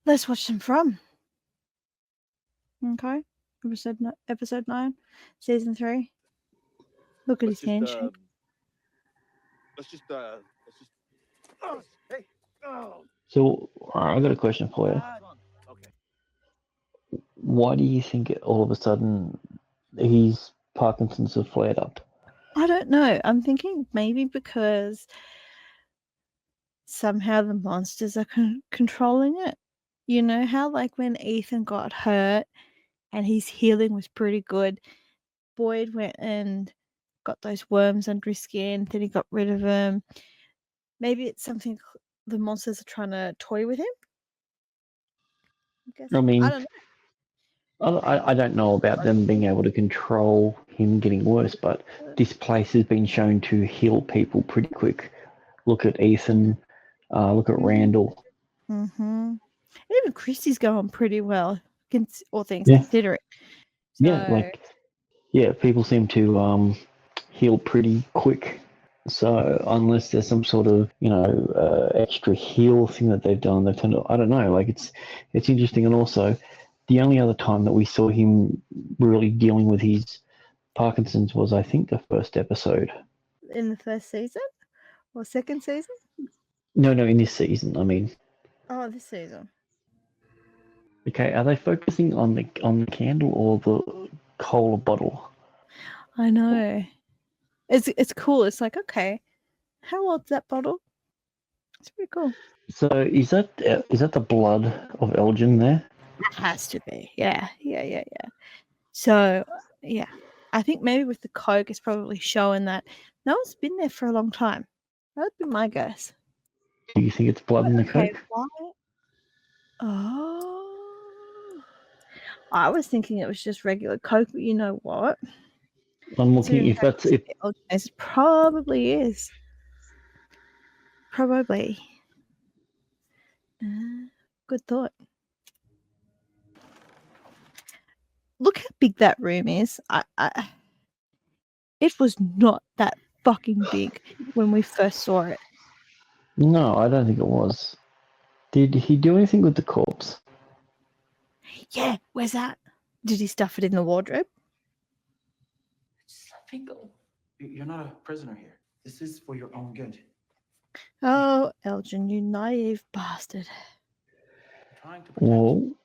Let's watch them from. Okay. Episode 9, season 3. Look at his handshake. Oh, hey. Oh. So, I've got a question for you. Okay. Why do you think all of a sudden his Parkinson's have flared up? I don't know. I'm thinking maybe because somehow the monsters are controlling it. You know how, like, when Ethan got hurt and his healing was pretty good, Boyd went and got those worms under his skin, then he got rid of them. Maybe it's something the monsters are trying to toy with him. I mean, I don't know. I don't know about them being able to control him getting worse, but this place has been shown to heal people pretty quick. Look at Ethan, look at Randall. Mm-hmm. Even Christy's going pretty well, all things Yeah. considering. So, People seem to heal pretty quick. So unless there's some sort of extra heal thing that they've done, I don't know. Like it's interesting, and also the only other time that we saw him really dealing with his Parkinson's was, I think, the first episode. In the first season or second season? No, in this season. I mean. Oh, this season. Okay, are they focusing on the candle or the cola bottle? I know. It's cool. It's like, okay, how old's that bottle? It's pretty cool. So is that the blood of Elgin there? It has to be. Yeah. So, yeah. I think maybe with the Coke, it's probably showing that no one's been there for a long time. That would be my guess. Do you think it's blood in the Okay, Coke? why? Oh. I was thinking it was just regular Coke, but you know what? I'm looking if that's it. It probably is. Probably. Good thought. Look how big that room is. It was not that fucking big when we first saw it. No, I don't think it was. Did he do anything with the corpse? Yeah, where's that? Did he stuff it in the wardrobe? Just let me go. You're not a prisoner here. This is for your own good. Oh, Elgin, you naive bastard. I'm trying to protect you.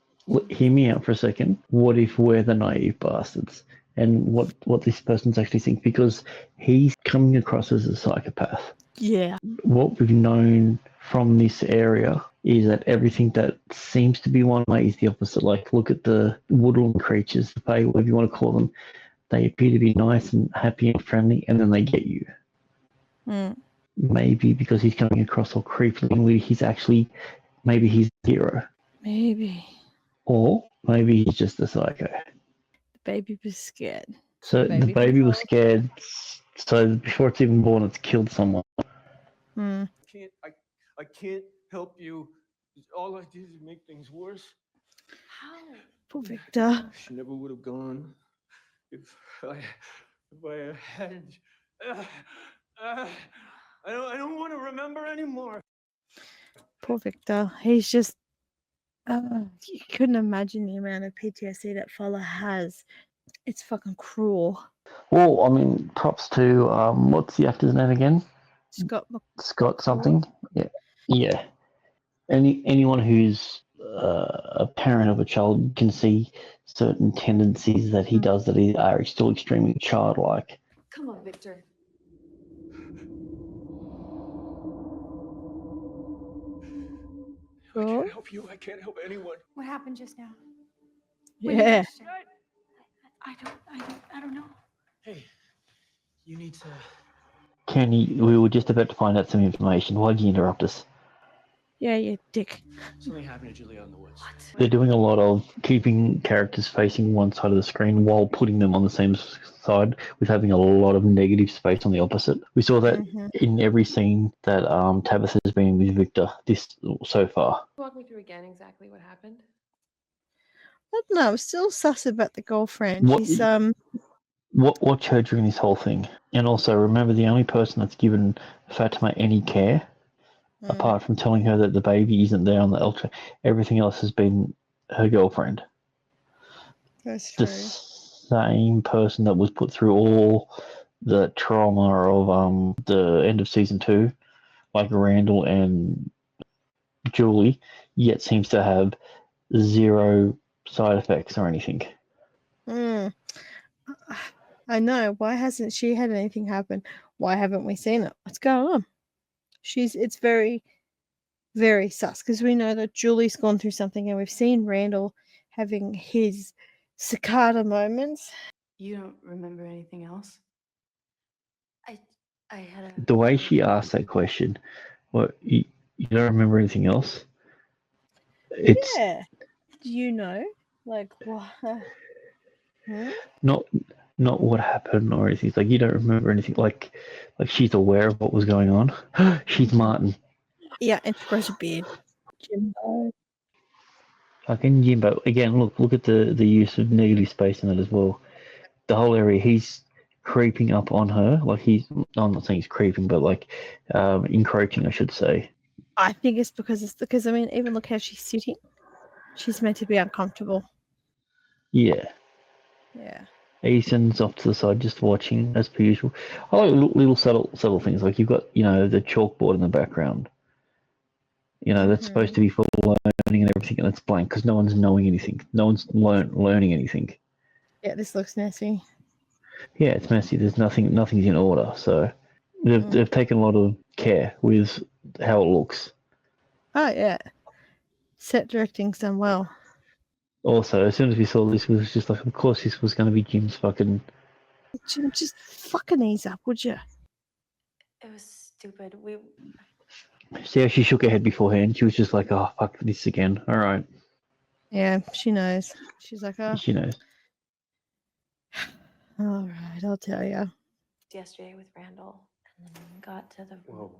Hear me out for a second. What if we're the naive bastards? And what this person's actually thinking? Because he's coming across as a psychopath. Yeah. What we've known from this area is that everything that seems to be one way is the opposite. Like, look at the woodland creatures, the fae, whatever you want to call them. They appear to be nice and happy and friendly, and then they get you. Maybe because he's coming across all creepily, maybe he's a hero. Maybe. Or maybe he's just a psycho. The baby was scared. So the baby was scared, so before it's even born, it's killed someone. I can't help you. All I did is make things worse. How? Poor Victor. She never would have gone if I hadn't. I don't want to remember anymore. Poor Victor. He's just. You couldn't imagine the amount of PTSD that fella has. It's fucking cruel. Well, I mean, props to what's the actor's name again? Scott something. Yeah. Anyone who's a parent of a child can see certain tendencies that he does that are still extremely childlike. Come on, Victor. I can't help you. I can't help anyone. What happened just now? Yeah. I don't know. Hey, you need to. Kenny, we were just about to find out some information. Why did you interrupt us? Yeah, you dick. Something happened to Julia in the woods. What? They're doing a lot of keeping characters facing one side of the screen while putting them on the same side, with having a lot of negative space on the opposite. We saw that in every scene that Tabitha's been with Victor so far. Walk me through again exactly what happened. I don't know. I'm still sus about the girlfriend. Watch her during this whole thing. And also remember, the only person that's given Fatima any care apart from telling her that the baby isn't there on the ultra. Everything else has been her girlfriend. That's The true. same person that was put through all the trauma of the end of season 2, like Randall and Julie, yet seems to have zero side effects or anything. Mm. I know. Why hasn't she had anything happen? Why haven't we seen it? What's going on? It's very, very sus because we know that Julie's gone through something and we've seen Randall having his cicada moments. You don't remember anything else? I had a. The way she asked that question, what you don't remember anything else? It's Yeah. Do you know? Like, what? not what happened or anything. It's like you don't remember anything. Like she's aware of what was going on. She's Martin. Yeah, and she grows a beard. Jimbo. Fucking Jimbo. Again, look at the use of negative space in it as well. The whole area, he's creeping up on her. Like I'm not saying he's creeping, but like encroaching, I should say. I think it's because I mean, even look how she's sitting. She's meant to be uncomfortable. Yeah. Yeah. Ethan's off to the side, just watching as per usual. I like little subtle things. Like you've got the chalkboard in the background. That's supposed to be for learning and everything, and it's blank because no one's knowing anything. No one's learning anything. Yeah, this looks messy. Yeah, it's messy. There's nothing's in order. So they've taken a lot of care with how it looks. Oh yeah. Set directing's done well. Also, as soon as we saw this, it was just like, of course, this was going to be Jim's fucking. Jim, just fucking ease up, would you? It was stupid. See how she shook her head beforehand? She was just like, oh, fuck this again. All right. Yeah, she knows. She's like, oh, She knows. all right, I'll tell you. Yesterday with Randall, and then we got to the. Whoa.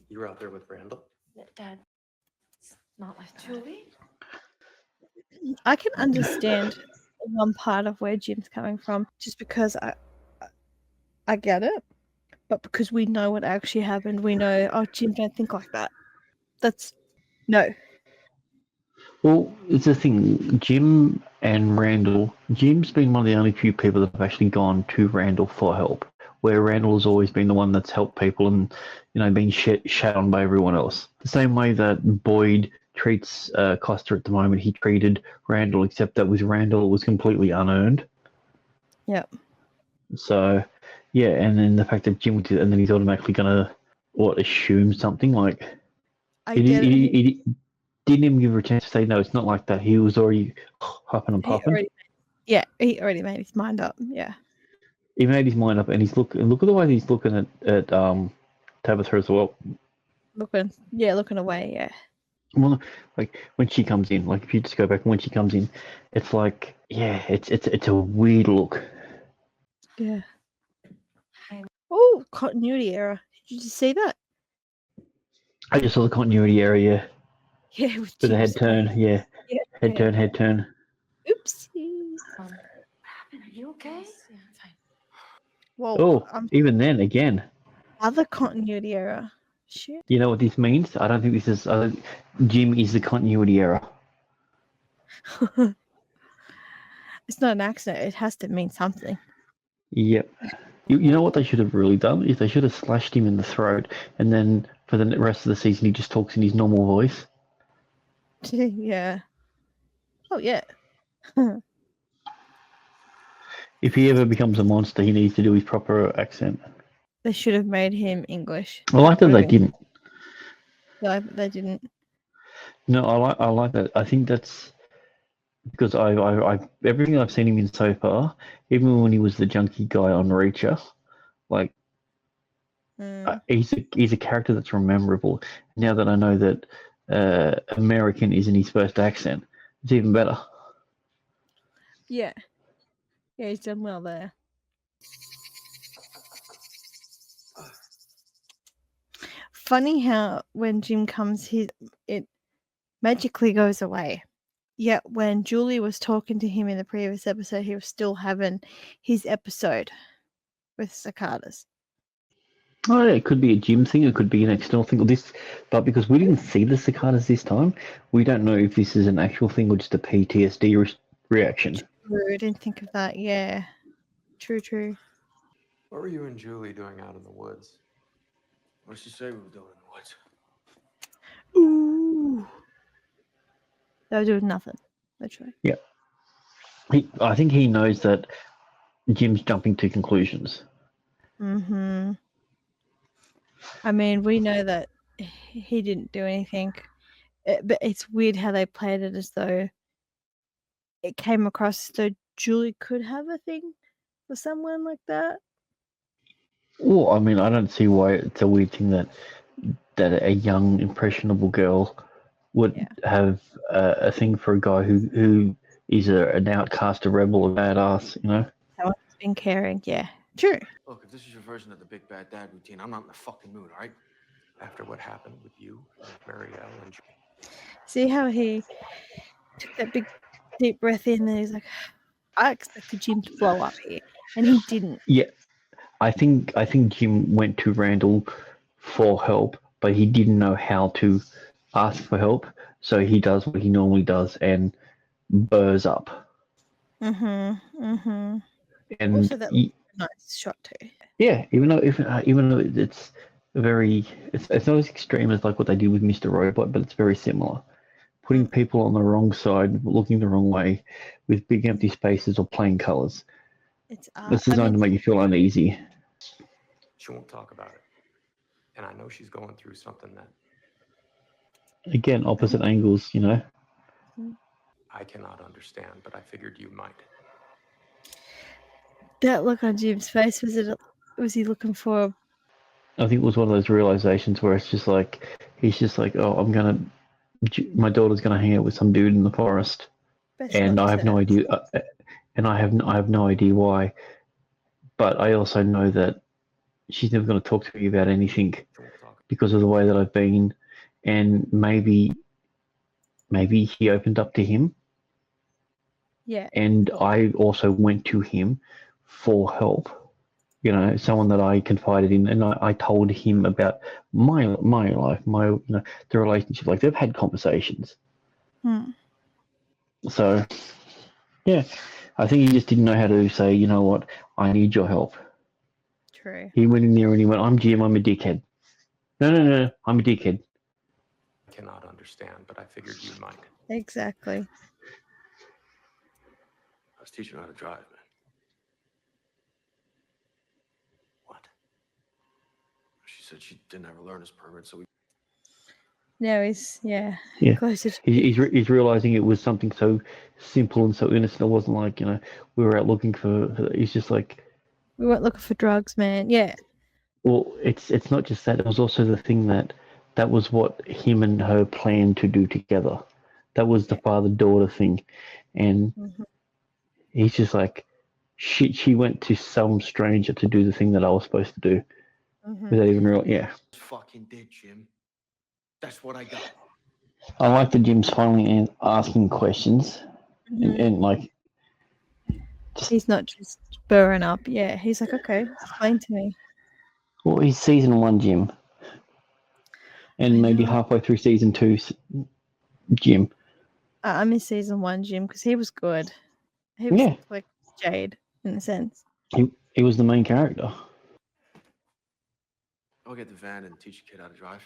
You were out there with Randall? Dad, it's not like that. Julie? I can understand one part of where Jim's coming from, just because I get it, but because we know what actually happened, we know, oh, Jim, don't think like that. That's no. Well, it's the thing. Jim and Randall. Jim's been one of the only few people that have actually gone to Randall for help. Where Randall has always been the one that's helped people and been shat on by everyone else. The same way that Boyd treats Costa at the moment, he treated Randall, except that with Randall it was completely unearned. Yep. So, yeah, and then the fact that Jim did, and then he's automatically gonna assume something like I he, get it. he didn't even give her a chance to say no. It's not like that. He was already huffing and puffing. He already made his mind up. Yeah. He made his mind up, and look at the way he's looking at Tabitha as well. Looking away. Yeah. Well, like when she comes in, like if you just go back when she comes in, it's like it's a weird look. Yeah. Oh, continuity error. Did you just see that? I just saw the continuity area Yeah, with the head Jim's turn. face. Yeah, Yeah. head turn. Oopsies. What happened? Are you okay? Yeah, I'm fine. Whoa. Oh, even then again. Other continuity error. Shit. You know what this means? I don't think this is. Jim is the continuity error. It's not an accident. It has to mean something. Yep. You know what they should have really done is they should have slashed him in the throat, and then for the rest of the season he just talks in his normal voice. Yeah. Oh yeah. If he ever becomes a monster, he needs to do his proper accent. They should have made him English. I like that they didn't. No, but they didn't. No, I like that. I think that's because I everything I've seen him in so far, even when he was the junkie guy on Reacher, like he's a character that's memorable. Now that I know that American isn't his first accent, it's even better. Yeah. Yeah, he's done well there. Funny how when Jim comes, it magically goes away. Yet when Julie was talking to him in the previous episode, he was still having his episode with cicadas. Oh, yeah, it could be a gym thing. It could be an external thing. Or this, but because we didn't see the cicadas this time, we don't know if this is an actual thing or just a PTSD reaction. True, I didn't think of that. Yeah. True. What were you and Julie doing out in the woods? What did she say we were doing in the woods? Ooh. They were doing nothing, literally. Yeah, I think he knows that Jim's jumping to conclusions. Mm-hmm. I mean, we know that he didn't do anything, but it's weird how they played it as though it came across as though Julie could have a thing for someone like that. Well, I mean, I don't see why it's a weird thing that a young impressionable girl would Yeah. have a thing for a guy who is an outcast, a rebel, a badass. You know. Someone who's been caring. Yeah. True. Look, if this is your version of the big bad dad routine, I'm not in the fucking mood, all right? After what happened with you and Marielle and See how he took that big deep breath in and he's like, I expected Jim to blow up here. And he didn't. Yeah, I think Jim went to Randall for help, but he didn't know how to ask for help, so he does what he normally does and burrs up. Mm-hmm. And Also, that was a nice shot too. yeah, even though it's it's not as extreme as like what they did with Mr. Robot, but it's very similar. Putting people on the wrong side, looking the wrong way, with big empty spaces or plain colors. It's It's designed to make you feel uneasy. she won't talk about it. And I know she's going through something that Again, opposite angles, you know. I cannot understand, but I figured you might. that look on Jim's face, was he looking for? I think it was one of those realizations where it's just like he's just like, oh, my daughter's gonna hang out with some dude in the forest, Best not and I have no to. idea, and I have no idea why. But I also know that she's never going to talk to me about anything She won't talk. because of the way that I've been, and maybe he opened up to him, Yeah. and I also went to him for help. You know, someone that I confided in, and I told him about my life, the relationship. Like they've had conversations. So yeah, I think he just didn't know how to say, you know what, I need your help. True. He went in there and he went, I'm Jim, I'm a dickhead. No, I'm a dickhead. I cannot understand, but I figured you might. Exactly. I was teaching her how to drive, man. What? She said she didn't have her learner's permit, so we... Now he's Yeah. closer to He's realizing it was something so simple and so innocent. It wasn't like, we were out looking for he's just like, we weren't looking for drugs, man. Yeah. well, it's not just that. It was also the thing that was what him and her planned to do together. That was the father-daughter thing. And he's just like, shit, she went to some stranger to do the thing that I was supposed to do. Without even yeah. fucking did, Jim. That's what I got. I like that Jim's finally asking questions and like, He's not just burring up. Yeah. He's like, okay, explain to me. well, he's season 1 Jim. And I maybe know. halfway through season 2 Jim. I miss season 1 Jim because he was good. He was Yeah. like Jade in a sense. He was the main character. I'll get the van and teach a kid how to drive.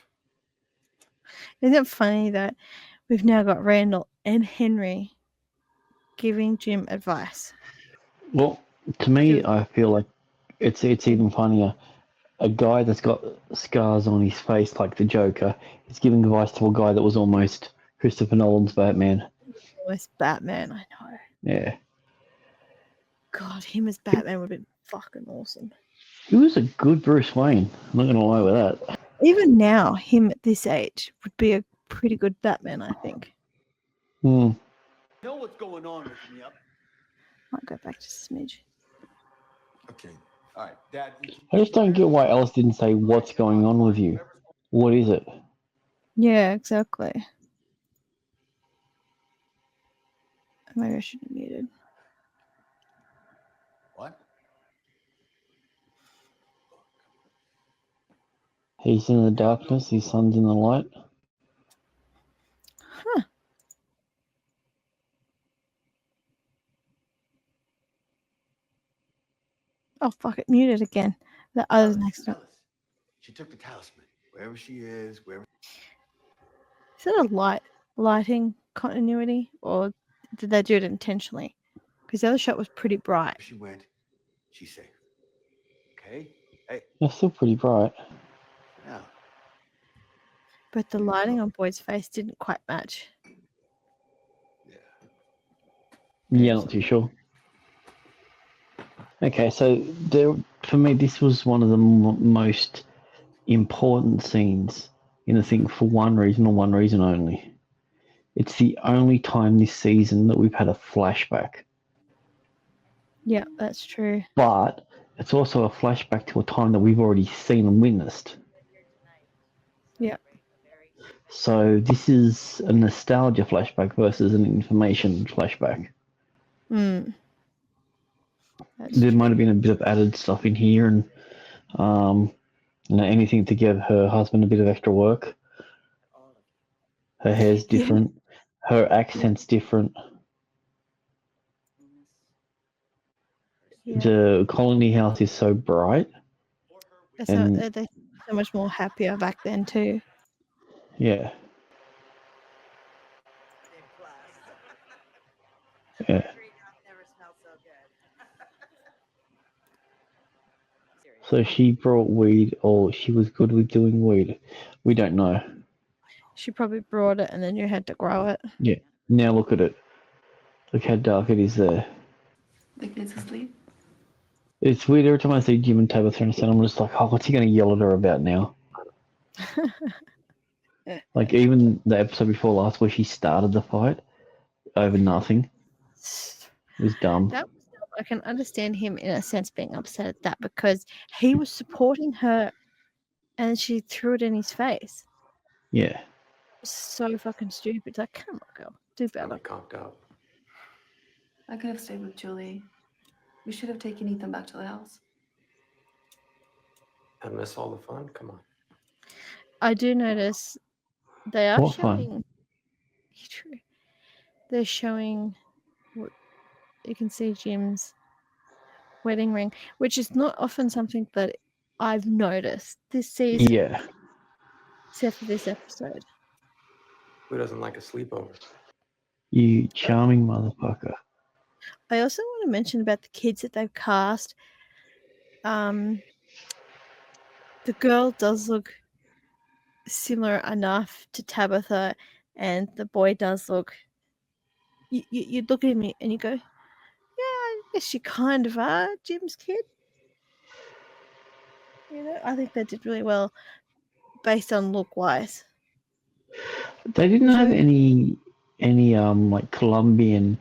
Isn't it funny that we've now got Randall and Henry giving Jim advice? Well, to me, I feel like it's even funnier. A guy that's got scars on his face like the Joker is giving advice to a guy that was almost Christopher Nolan's Batman. Almost Batman, I know. Yeah. God, him as Batman would have been fucking awesome. He was a good Bruce Wayne. I'm not going to lie with that. Even now, him at this age would be a pretty good Batman, I think. Hmm. Know what's going on with me up. Might go back to Smidge. Okay. All right, Dad. I just don't get why Alice didn't say, what's going on with you? What is it? Yeah, exactly. Maybe I should have muted. What? He's in the darkness, his son's in the light. Huh. Oh, fuck it. Muted again. The other's next to it. She took the talisman. Wherever she is, wherever Is it a lighting continuity, or did they do it intentionally? Because the other shot was pretty bright. she went, she's safe. Okay? Hey, They're still pretty bright. now. But the lighting on Boyd's face didn't quite match. Yeah. Yeah, not too sure. Okay, so for me, this was one of the most important scenes in the thing for one reason and one reason only. It's the only time this season that we've had a flashback. Yeah, that's true. But it's also a flashback to a time that we've already seen and witnessed. Yeah. So this is a nostalgia flashback versus an information flashback. Mm. That's There true. might have been a bit of added stuff in here, and anything to give her husband a bit of extra work. Her hair's different. Her accent's different. Yeah. The colony house is so bright. And They're so much more happier back then too. yeah. Yeah. So she brought weed, or she was good with doing weed. We don't know. She probably brought it and then you had to grow it. Yeah. Now look at it. Look how dark it is there. The kid's asleep. It's weird every time I see Jim and Tabitha and I'm just like, oh, what's he going to yell at her about now? Like even the episode before last where she started the fight over nothing. It was dumb. I can understand him in a sense being upset at that because he was supporting her and she threw it in his face. Yeah. So fucking stupid. It's like, come on, girl, do better. Really conked out. I could have stayed with Julie. We should have taken Ethan back to the house. And miss all the fun? Come on. I do notice they are What showing. fun? True. They're showing. You can see Jim's wedding ring, which is not often something that I've noticed this season. Yeah. Except for this episode. Who doesn't like a sleepover? You charming motherfucker. I also want to mention about the kids that they've cast. The girl does look similar enough to Tabitha, and the boy does look. You look at me and you go, yeah, I guess you kind of are Jim's kid. You know, I think they did really well based on look wise. They didn't have any like Colombian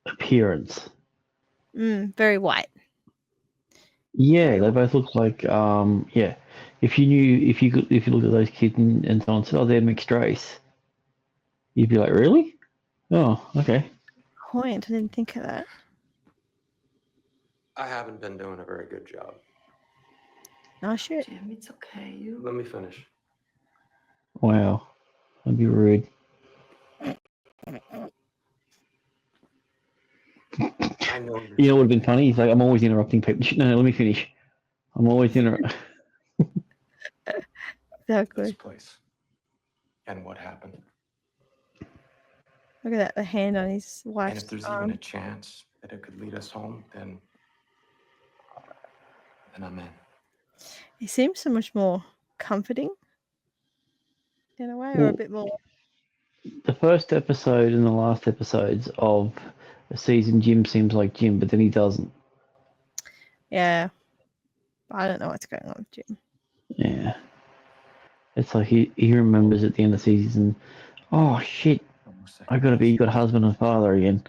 appearance. Very white. Yeah, they both look like yeah. If you look at those kids and someone said, oh, they're mixed race, you'd be like, really? Oh, okay. Point. I didn't think of that. I haven't been doing a very good job. Oh shit. Jim, it's okay. Let me finish. Wow, that'd be rude. I know You know what would have been funny? He's like, I'm always interrupting people. No, let me finish. I'm always interrupting. Exactly. this place and what happened. Look at that, the hand on his And wife's if there's arm. even a chance that it could lead us home, then I'm in. He seems so much more comforting in a way, or a Well, bit more. the first episode and the last episodes of the season, Jim seems like Jim, but then he doesn't. Yeah. I don't know what's going on with Jim. Yeah. It's like he remembers at the end of the season, oh shit, I gotta be a good husband and father again.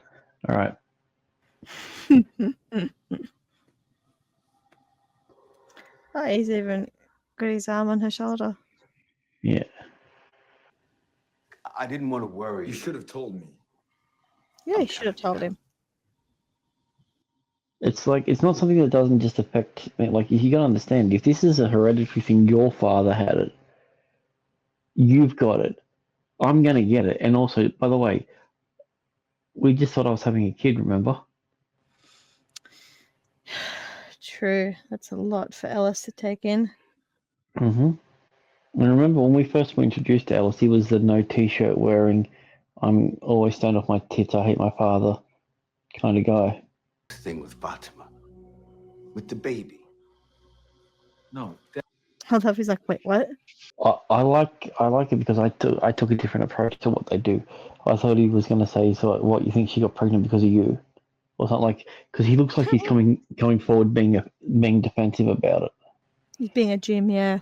All right. Oh, he's even got his arm on her shoulder. Yeah. I didn't want to worry. You should have told me. Yeah, you should have told him. It's like it's not something that doesn't just affect. Like you gotta understand, if this is a hereditary thing, your father had it, you've got it. I'm gonna get it. And also, by the way, we just thought I was having a kid. Remember? True. That's a lot for Ellis to take in. Mm-hmm. And remember when we first were introduced to Ellis, he was the no t-shirt wearing, I'm always stoned off my tits, I hate my father kind of guy. Thing with Fatima. With the baby. No, I love he's like, wait, what? I like it because I took a different approach to what they do. I thought he was going to say, so what, you think she got pregnant because of you? Or something like, because he looks like he's coming forward being defensive about it. He's being a Jim, yeah.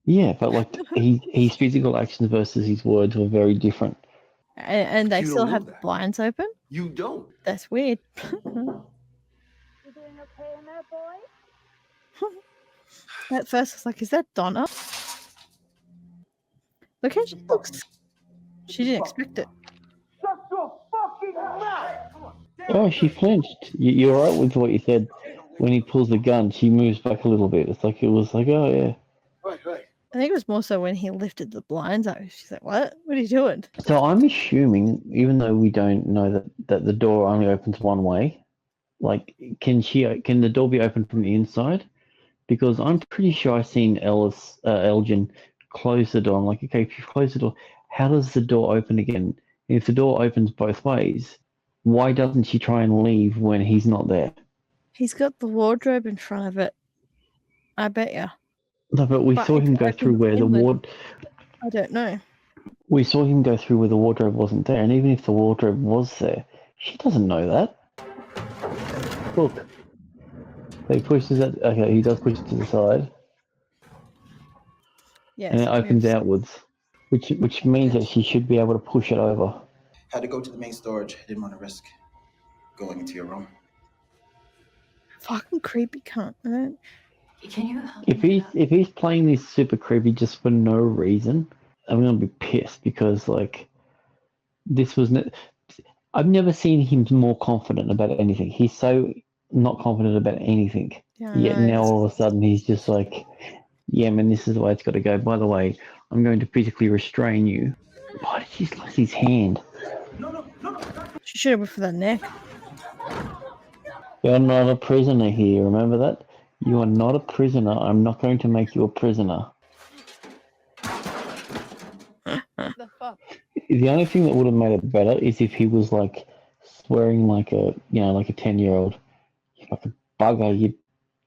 Yeah, but like his physical actions versus his words were very different. And they You still don't have know the that. blinds open? You don't. That's weird. You doing okay in there, boy? At first, I was like, is that Donna? Look how she looks. She didn't expect it. Shut your fucking mouth! Oh, she flinched. You're right with what you said. When he pulls the gun, she moves back a little bit. It's like it was like, oh yeah. Right. I think it was more so when he lifted the blinds up. She's like, what? What are you doing? So I'm assuming, even though we don't know that the door only opens one way, like can the door be opened from the inside? Because I'm pretty sure I've seen Elgin close the door. I'm like, okay, if you close the door, how does the door open again? If the door opens both ways, why doesn't she try and leave when he's not there? He's got the wardrobe in front of it. I bet you. No, but we But saw it him go through opens where inward. I don't know. we saw him go through where the wardrobe wasn't there, and even if the wardrobe was there, she doesn't know that. Look, he pushes it. Okay, he does push it to the side, Yes, and it opens moves. outwards, which means that she should be able to push it over. had to go to the main storage. I didn't want to risk going into your room. Fucking creepy cunt. Man. Can you help If me? he's playing this super creepy just for no reason, I'm gonna be pissed because like this was. I've never seen him more confident about anything. He's so not confident about anything. Yeah, Yet I know. now all of a sudden he's just like, yeah, man, this is the way it's got to go. By the way, I'm going to physically restrain you. Why did she slice his hand? She should have went for the neck. You're not a prisoner here. Remember that? You are not a prisoner. I'm not going to make you a prisoner. The fuck? The only thing that would have made it better is if he was like swearing like a 10-year-old. You fucking bugger, you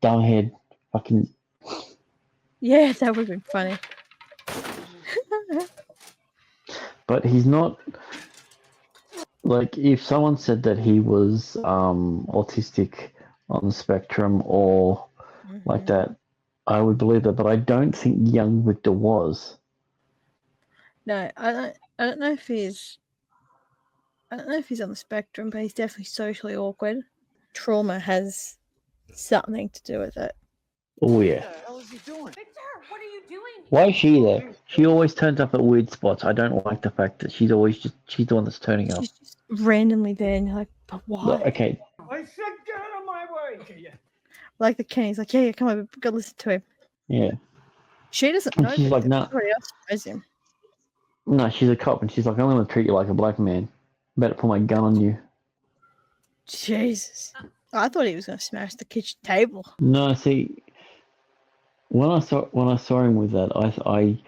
dumbhead, fucking. Yeah, that would have been funny. But he's not. Like, if someone said that he was autistic on the spectrum or like that, I would believe that. But I don't think young Victor was. No, I don't know if he's. I don't know if he's on the spectrum, but he's definitely socially awkward. Trauma has something to do with it. Oh yeah. What the hell is he doing? Victor, what are you doing? Why is she there? She always turns up at weird spots. I don't like the fact that she's the one that's turning up. She's just randomly there, and you're like, but why? Okay, I said get out of my way! Okay, yeah. Like the Kenny's like, yeah, come on, go listen to him. yeah. She doesn't And know. she's like, Victor. nah. Everybody else knows him. No, she's a cop, and she's like, I'm gonna treat you like a black man. Better put my gun on you. Jesus. I thought he was going to smash the kitchen table. No, see, when I saw him with that, I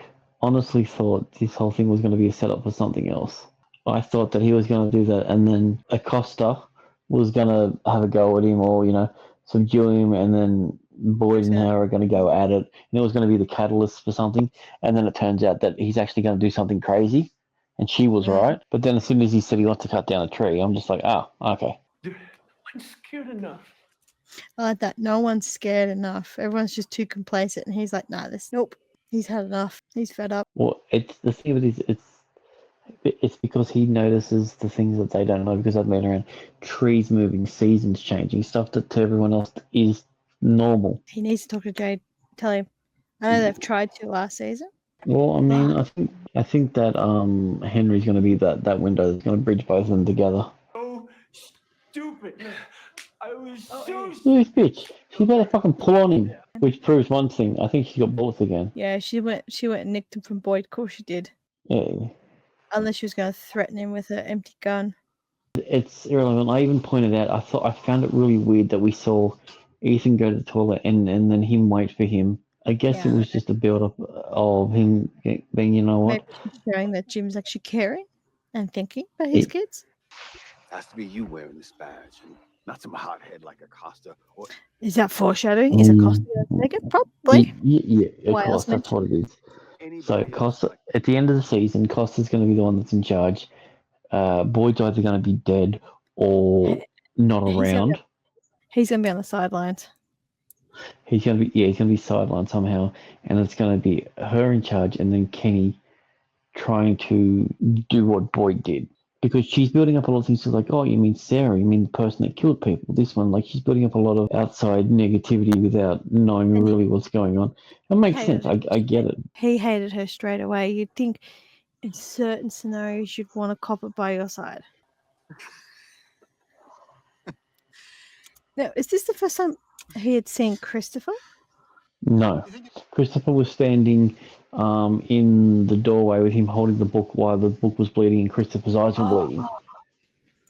honestly thought this whole thing was going to be a setup for something else. I thought that he was going to do that, and then Acosta was going to have a go at him, or subdue him, and then Boyd and her are going to go at it, and it was going to be the catalyst for something. And then it turns out that he's actually going to do something crazy, and she was right. But then as soon as he said he wants to cut down a tree, I'm just like, oh, okay. I'm scared enough. I like that. No one's scared enough. Everyone's just too complacent. And he's like, nah, nope. He's had enough. He's fed up. Well, it's the thing with this. It's because he notices the things that they don't know because they've been around. Trees moving, seasons changing, stuff that to everyone else is normal. He needs to talk to Jade. Tell him. I know they've tried to last season. Well, I mean, I think that Henry's going to be that window that's going to bridge both of them together. So stupid. I was so This bitch. She better fucking pull on him. Which proves one thing. I think she got bullets again. Yeah, she went and nicked him from Boyd. Of course she did. Yeah. Unless she was going to threaten him with an empty gun. It's irrelevant. I even pointed out, I found it really weird that we saw Ethan go to the toilet and then him wait for him. I guess it Yeah. was just a build up of him being, you know what? Maybe she's showing that Jim's actually caring and thinking about his kids. Has to be you wearing this badge, and not some hothead like Acosta. Or Is that foreshadowing? Is Acosta going to take it? Probably. Yeah, of Why else course, that's what it is. So anybody else. Costa, at the end of the season, Costa's going to be the one that's in charge. Boyd's either going to be dead or not around. He's going to be on the sidelines. He's going to be sidelined somehow, and it's going to be her in charge, and then Kenny trying to do what Boyd did. Because she's building up a lot of things. She's like, oh, you mean Sarah? You mean the person that killed people? This one, like, she's building up a lot of outside negativity without knowing really what's going on. It makes sense. I get it. He hated her straight away. You'd think in certain scenarios you'd want a copper by your side. Now, is this the first time he had seen Christopher? No. Christopher was standing in the doorway with him holding the book while the book was bleeding and Christopher's eyes were bleeding. At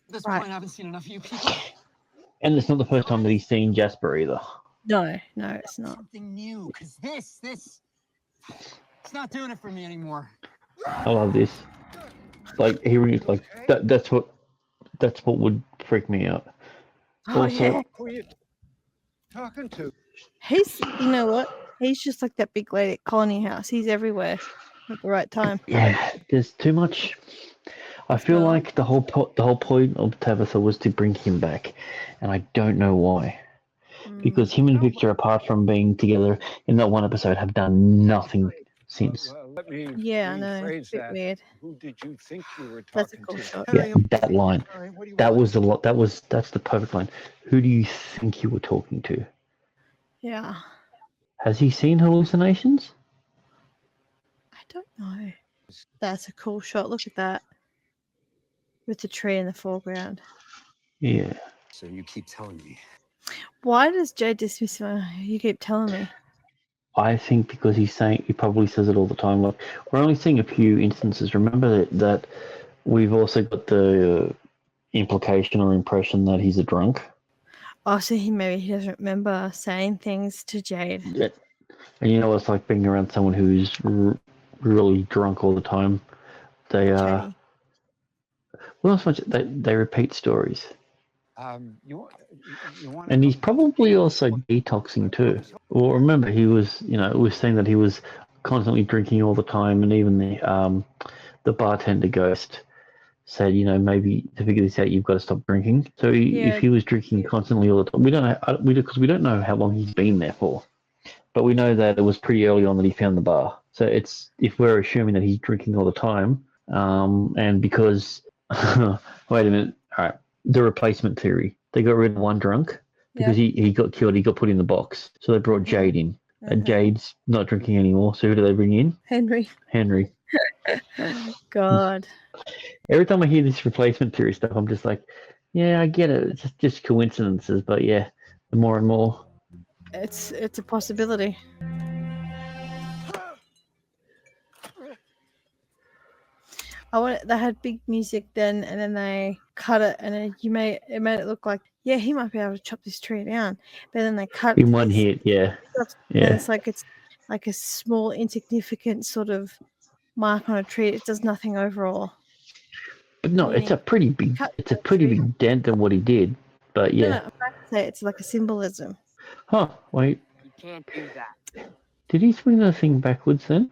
this point, I haven't seen enough of you people. And it's not the first time that he's seen Jasper either. No, it's not. Something new, because this, it's not doing it for me anymore. I love this. Like hearing it, like that's what would freak me out. Oh, Also, yeah. Who are you talking to? He's, you know what? He's just like that big lady at Colony House. He's everywhere at the right time. yeah, there's too much. I feel like the whole point of Tabitha was to bring him back, and I don't know why. Because him and Victor, apart from being together in that one episode, have done nothing since. Let me Yeah, I know. rephrase It's a bit that. weird. Who did you think you were That's a talking cool to? shot. Yeah, that line. All right, what do you That want? was the lot. That's the perfect line. Who do you think you were talking to? Yeah. Has he seen hallucinations? I don't know. That's a cool shot. Look at that. With the tree in the foreground. Yeah. So you keep telling me. Why does Jay dismiss him? You keep telling me. I think because he probably says it all the time. Like, we're only seeing a few instances. Remember that we've also got the implication or impression that he's a drunk. Oh, so maybe he doesn't remember saying things to Jade. Yeah. And you know what it's like being around someone who's really drunk all the time. They Chatty. well, not so much they repeat stories. You want? And he's probably also detoxing too. Well, remember he was, it was saying that he was constantly drinking all the time, and even the bartender ghost said, maybe to figure this out, you've got to stop drinking. So if he was drinking constantly all the time, we don't know, because we don't know how long he's been there for, but we know that it was pretty early on that he found the bar. So it's, if we're assuming that he's drinking all the time, and because wait a minute, all right, the replacement theory, they got rid of one drunk because he got killed, he got put in the box, so they brought Jade in. And Jade's not drinking anymore, so who do they bring in? Henry. God. Every time I hear this replacement theory stuff, I'm just like, yeah, I get it. It's just coincidences, but yeah, the more and more. It's a possibility. They had big music then, and then they cut it, and then it made it look like, yeah, he might be able to chop this tree down. But then they cut in one hit, yeah. And it's like a small, insignificant sort of mark on a tree. It does nothing overall. But no, it's a pretty big dent in what he did. But yeah. No, I'm trying to say it's like a symbolism. Huh, wait. You can't do that. Did he swing the thing backwards then?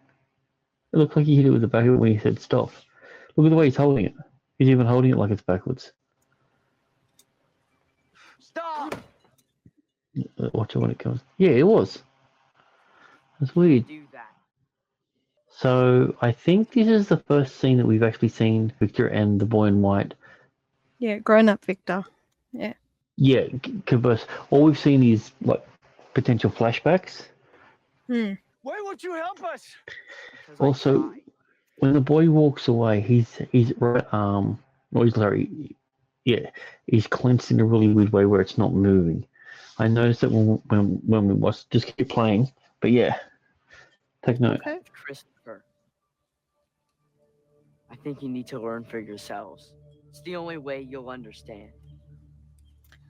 It looked like he hit it with the back when he said stop. Look at the way he's holding it. He's even holding it like it's backwards. Stop! Watch it when it comes. Yeah, it was. That's weird. Do that. So I think this is the first scene that we've actually seen Victor and the boy in white. Yeah, grown up Victor. Yeah. Yeah, converse. All we've seen is like potential flashbacks. Why won't you help us? Also, when the boy walks away, he's right arm. Or he's sorry, yeah, is clenched in a really weird way where it's not moving. I noticed that when we watch, just keep playing. But yeah, take note. Okay. Christopher, I think you need to learn for yourselves. It's the only way you'll understand.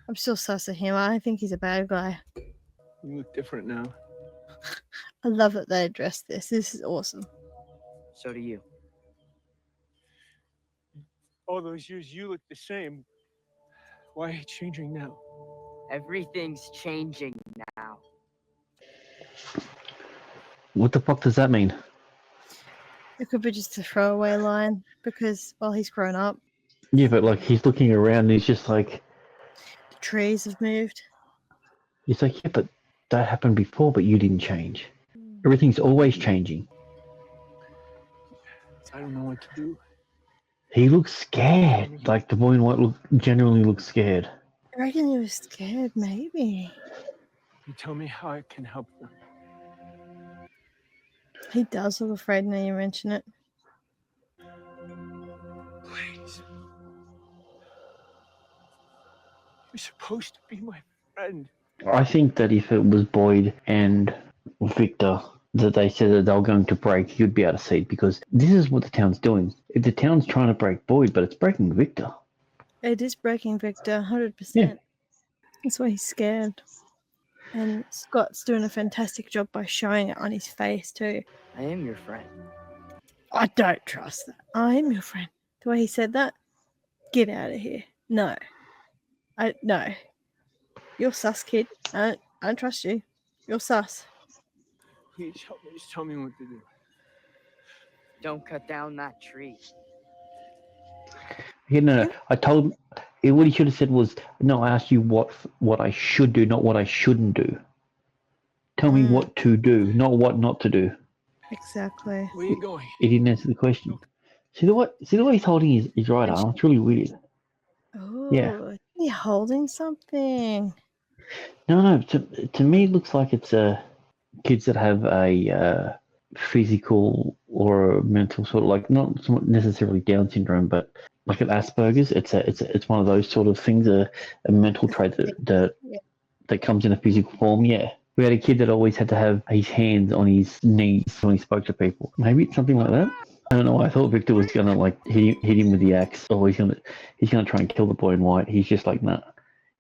I'm still sus of him. I think he's a bad guy. You look different now. I love that they addressed this. This is awesome. So do you. All those years you look the same. Why are you changing now? Everything's changing now. What the fuck does that mean? It could be just a throwaway line because, well, he's grown up. Yeah, but like he's looking around and he's just like, The trees have moved. he's like, yeah, but that happened before, but you didn't change. Everything's always changing. I don't know what to do. He looks scared. Like the boy in white generally looks scared. I reckon he was scared, maybe. You tell me how I can help them. He does look afraid now you mention it. Please. You're supposed to be my friend. I think that if it was Boyd and Victor that they said that they were going to break, you'd be able to see it because this is what the town's doing. If the town's trying to break Boyd, but it's breaking Victor. It is breaking Victor, 100%. Yeah. That's why he's scared. And Scott's doing a fantastic job by showing it on his face, too. I am your friend. I don't trust that. I am your friend. The way he said that, get out of here. No. No. You're sus, kid. I don't trust you. You're sus. Please help me. Just tell me what to do. Don't cut down that tree. Yeah, no. I told what he should have said was, no, I asked you what I should do, not what I shouldn't do. Tell me what to do, not what not to do. Exactly. Where are you going? He didn't answer the question. See the way he's holding his right arm? It's really weird. Oh, Yeah. you're holding something. No. To me, it looks like it's kids that have a physical or a mental sort of like not necessarily Down syndrome, but like an Asperger's. It's one of those sort of things, a mental trait that comes in a physical form. Yeah. We had a kid that always had to have his hands on his knees when he spoke to people. Maybe it's something like that. I don't know. I thought Victor was gonna like hit him with the axe, or he's gonna try and kill the boy in white. He's just like, nah,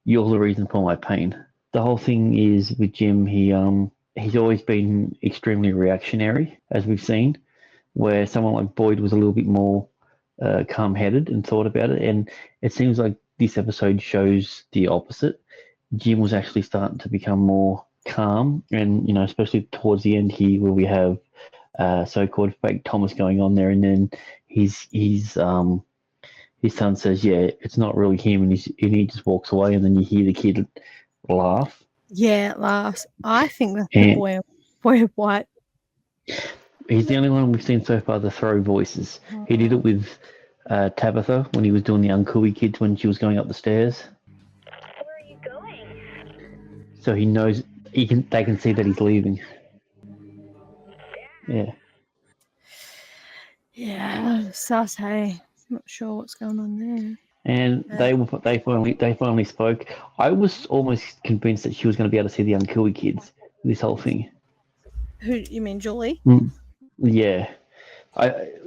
you're the reason for my pain. The whole thing is with Jim. He's always been extremely reactionary, as we've seen, where someone like Boyd was a little bit more calm-headed and thought about it, and it seems like this episode shows the opposite. Jim was actually starting to become more calm, and especially towards the end here, where we have so-called fake Thomas going on there, and then his son says, "Yeah, it's not really him," and he just walks away, and then you hear the kid laugh. Yeah, it laughs. I think that's And the boy in white. he's the only one we've seen so far to throw voices. He did it with Tabitha when he was doing the Uncooey kids when she was going up the stairs. Where are you going? So he knows they can see that he's leaving. Yeah. Yeah, sus, hey. Not sure what's going on there. And they finally spoke. I was almost convinced that she was going to be able to see the Uncooey kids. This whole thing. Who, you mean Julie? Yeah,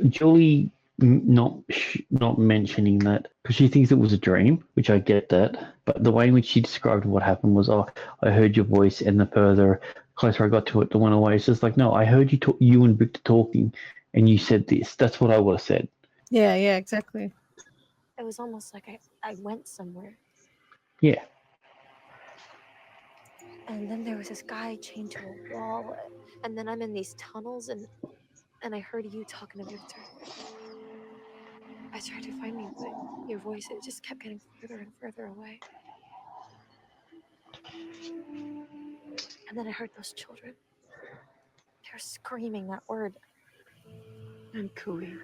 Julie not mentioning that because she thinks it was a dream, which I get that. But the way in which she described what happened was, "Oh, I heard your voice, and the closer I got to it, the went away." It's just like, no, I heard you and Victor talking, and you said this. That's what I would have said. Yeah, exactly. It was almost like I went somewhere. Yeah. And then there was this guy chained to a wall, and then I'm in these tunnels, and I heard you talking to Victor. I tried to find you, but your voice, it just kept getting further and further away. And then I heard those children. They're screaming that word. And cooey.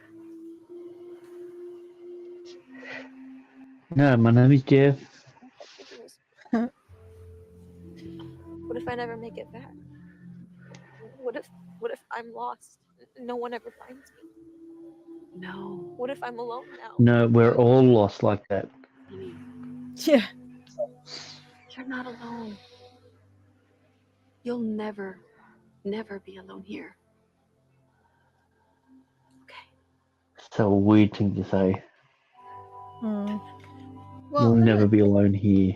No, my name is Jeff. What if I never make it back? What if I'm lost? No one ever finds me. No. What if I'm alone now? No, we're all lost like that. Yeah. You're not alone. You'll never be alone here. So weird thing to say. Mm. You'll Well, never be alone here.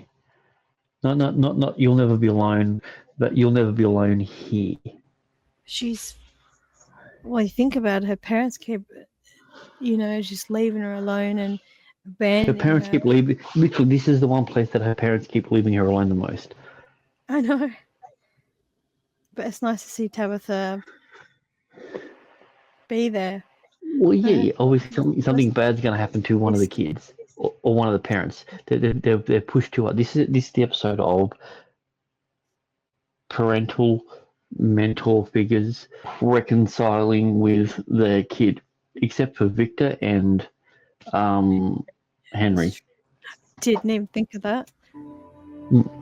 Not. You'll never be alone, but you'll never be alone here. she's. Well, you think about it, her parents keep, just leaving her alone and Her abandoning parents her. keep leaving. Literally, this is the one place that her parents keep leaving her alone the most. I know. But it's nice to see Tabitha be there. Well, for her. yeah, obviously something bad's going to happen to one of the Yes. kids or one of the parents. They're pushed too hard. This is the episode of parental mentor figures reconciling with their kid, except for Victor and Henry. Didn't even think of that. Mm.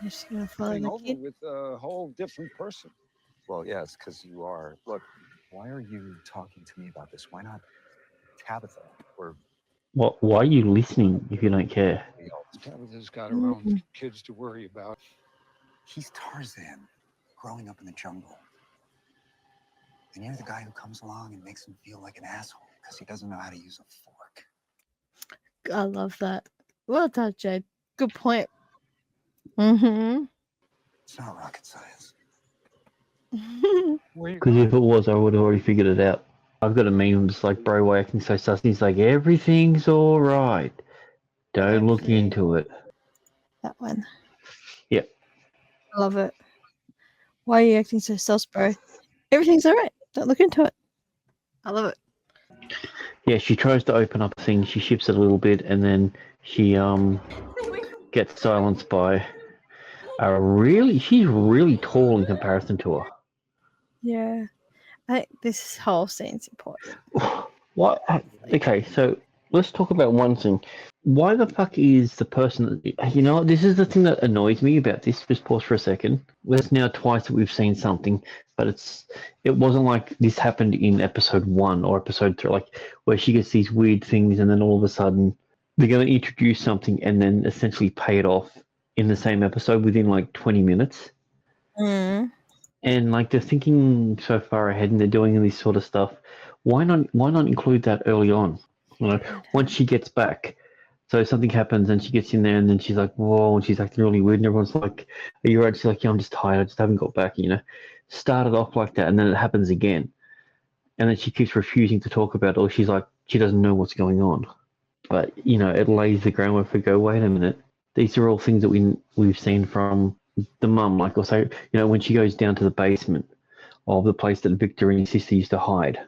Is she gonna follow Coming the over kid? with a whole different person. Well, yes, because you are. Look, why are you talking to me about this? Why not Tabitha or Why are you listening if you don't care? somebody else? Tabitha's got her own Mm. kids to worry about. He's Tarzan, growing up in the jungle. And you're the guy who comes along and makes him feel like an asshole because he doesn't know how to use a fork. I love that. Well done, Jade. Good point. Mm-hmm. It's not rocket science. Where you Because if it going? was, I would have already figured it out. I've got a meme just like bro why acting so sus. He's like, everything's all right. Don't look Okay. into it. That one. Yep. I love it. Why are you acting so sus, bro? Everything's alright. Don't look into it. I love it. Yeah, she tries to open up a thing. She shifts it a little bit, and then she gets silenced by she's really tall in comparison to her. Yeah. I think this whole scene's important. What? Okay, so let's talk about one thing. Why the fuck is the person that, this is the thing that annoys me about this. Just pause for a second. There's now twice that we've seen something, but it wasn't like this happened in episode 1 or episode 3, like where she gets these weird things and then all of a sudden they're going to introduce something and then essentially pay it off in the same episode within like 20 minutes. Mm. And like they're thinking so far ahead and they're doing this sort of stuff. Why not include that early on? Once she gets back. So something happens and she gets in there and then she's like, whoa, and she's acting really weird and everyone's like, are you right? She's like, yeah, I'm just tired. I just haven't got back, Started off like that and then it happens again. And then she keeps refusing to talk about it or she's like, she doesn't know what's going on. But, it lays the groundwork for go, wait a minute. These are all things that we've seen from the mum. Like also, when she goes down to the basement of the place that Victor and his sister used to hide.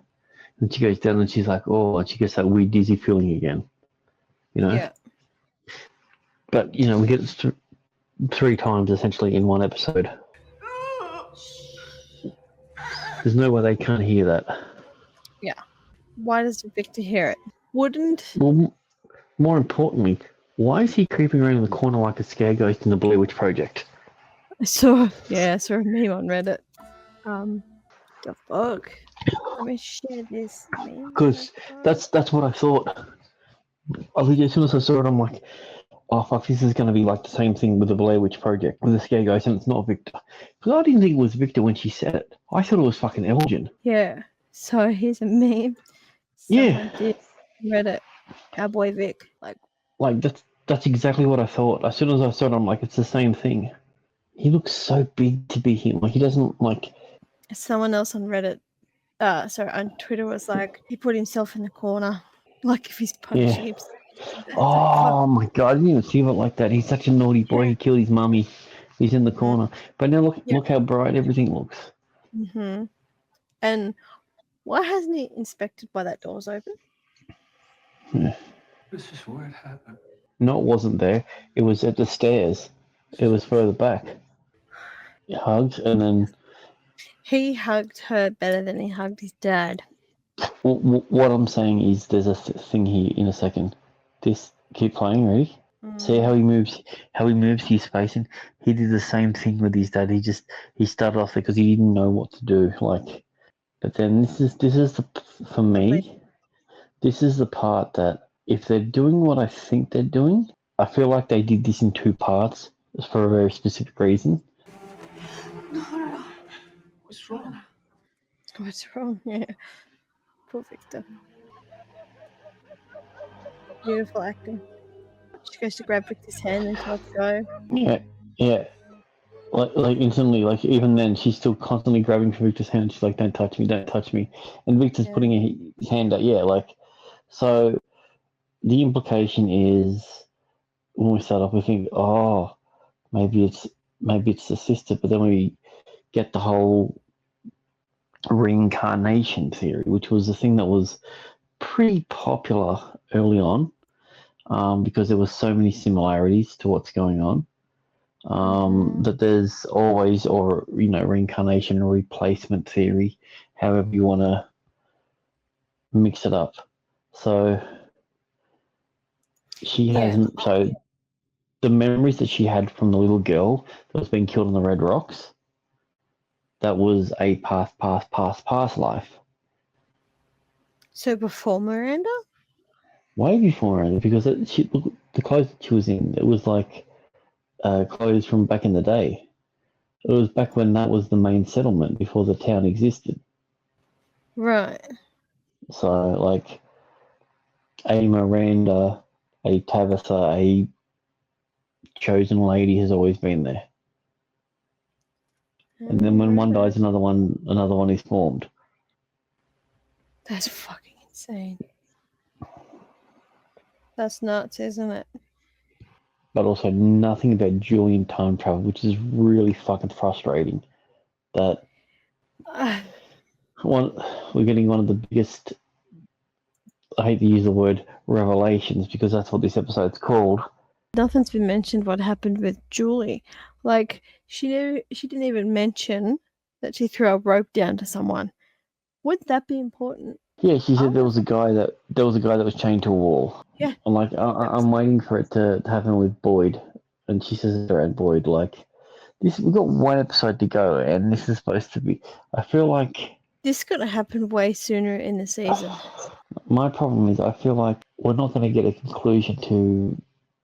And she goes down and she's like, oh, and she gets that weird dizzy feeling again. Yeah. But, we get it 3 times essentially in one episode. There's no way they can't hear that. Yeah. Why does Victor hear it? Wouldn't. Well, more importantly, why is he creeping around in the corner like a scare ghost in the Blair Witch Project? I saw a meme on Reddit. The fuck? Let me share this meme. Because that's what I thought. As soon as I saw it, I'm like, oh fuck, this is going to be like the same thing with the Blair Witch Project with the scare ghost, and it's not Victor. Because I didn't think it was Victor when she said it. I thought it was fucking Elgin. Yeah. So here's a meme. Someone did Reddit. Cowboy Vic. Like that's exactly what I thought. As soon as I saw it, I'm like, it's the same thing. He looks so big to be him. Like he doesn't like. Someone else on Reddit, on Twitter was like, he put himself in the corner, like if he's punching himself. Oh my god, I didn't even see it like that. He's such a naughty boy. He killed his mummy. He's in the corner. But now look how bright everything looks. Mm-hmm. And why hasn't he inspected why that door's open? Yeah. This is where it happened. No, it wasn't there. It was at the stairs. It was further back. He hugged and then. He hugged her better than he hugged his dad. What I'm saying is there's a thing here in a second. Keep playing, ready? See how he moves his face in. He did the same thing with his dad. He started off there because he didn't know what to do. Like But then for me, this is the part that if they're doing what I think they're doing, I feel like they did this in 2 parts for a very specific reason. No. What's wrong? What's wrong? Yeah. Poor Victor. Beautiful acting. She goes to grab Victor's hand and she lets go. Yeah. Like instantly, like even then, she's still constantly grabbing for Victor's hand. She's like, "Don't touch me, don't touch me," and Victor's Yeah. putting his hand out. Yeah, like so. The implication is when we start off, we think, "Oh, maybe it's the sister," but then we get the whole reincarnation theory, which was the thing that was pretty popular early on, because there was so many similarities to what's going on. That there's always, or reincarnation or replacement theory, however you want to mix it up. So she hasn't. So the memories that she had from the little girl that was being killed on the Red Rocks, that was a past life. So before Miranda? Way before Miranda, because the clothes that she was in, it was like clothes from back in the day. It was back when that was the main settlement before the town existed. Right. So, like, a Miranda, a Tabitha, a chosen lady has always been there. And then when one dies, another one is formed. That's fucking insane. That's nuts, isn't it? But also nothing about Julian time travel, which is really fucking frustrating. That we're getting one of the biggest, I hate to use the word revelations because that's what this episode's called. Nothing's been mentioned what happened with Julie. Like she didn't even mention that she threw a rope down to someone. Would that be important? Yeah, she said there was a guy that was chained to a wall. Yeah. I'm like, I'm waiting for it to happen with Boyd, and she says it's around Boyd. Like, we've got one episode to go, and this is supposed to be. I feel like this could have happened way sooner in the season. My problem is I feel like we're not going to get a conclusion to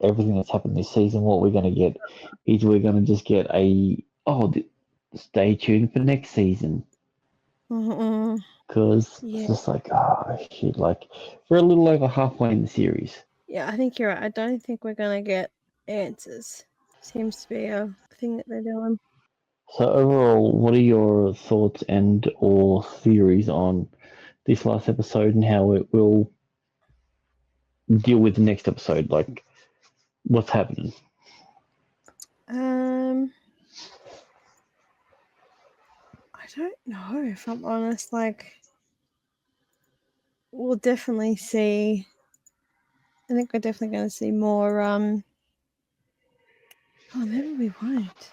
everything that's happened this season. What we're going to get is we're going to just get stay tuned for next season. Because it's just like, oh shit, like we're a little over halfway in the series. Yeah, I think you're right. I don't think we're going to get answers. Seems to be a thing that they're doing. So overall, what are your thoughts and or theories on this last episode and how it will deal with the next episode? Like, what's happening? I don't know, if I'm honest. Like, we'll definitely see. I think we're definitely going to see more. Oh, maybe we won't.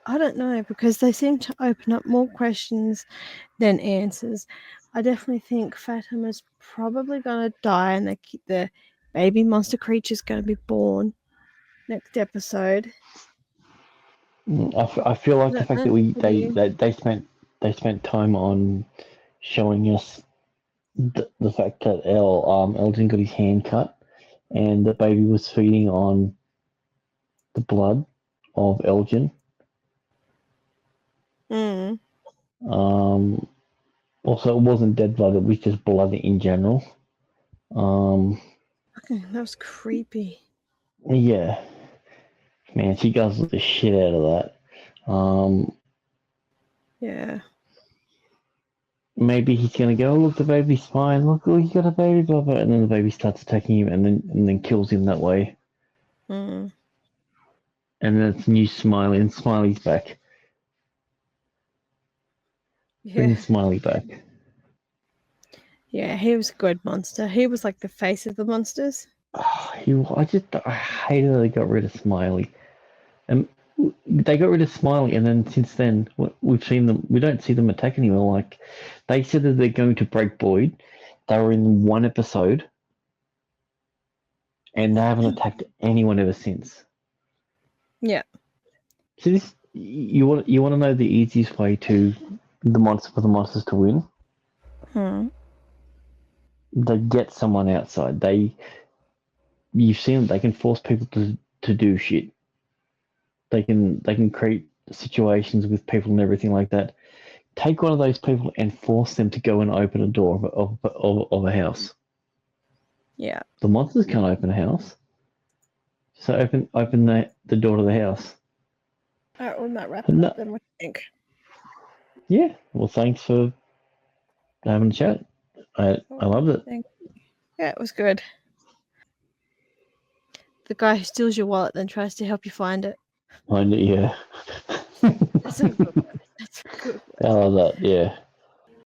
I don't know, because they seem to open up more questions than answers. I definitely think Fatima's probably going to die, and the baby monster creature is going to be born next episode. I feel like the fact that they spent time on showing us the fact that Elgin got his hand cut, and the baby was feeding on the blood of Elgin. Also, it wasn't dead blood; it was just blood in general. Okay, that was creepy. Yeah, man, she guzzled the shit out of that. Yeah. Maybe he's gonna go, look, the baby's fine. Look, he got a baby, blah blah, and then the baby starts attacking him, and then kills him that way. And then it's new Smiley, and Smiley's back. Bring Smiley back. Yeah, he was a good monster. He was like the face of the monsters. I hated that they got rid of Smiley. And they got rid of Smiley, and then since then we've seen them. We don't see them attack anymore. Like they said that they're going to break Boyd. They were in one episode, and they haven't attacked anyone ever since. Yeah. So you want to know the easiest way to for the monsters to win, Hmm. they get someone outside. You've seen they can force people to do shit. They can create situations with people and everything like that. Take one of those people and force them to go and open a door of a house. Yeah. The monsters can't open a house. So open the door to the house. All right, we might wrap And it up then. What do you think? yeah. Well, thanks for having a chat. I loved it. Thank you. Yeah, it was good. The guy who steals your wallet then tries to help you find it. Yeah. That's a good one. That's a good one. I love that. Yeah.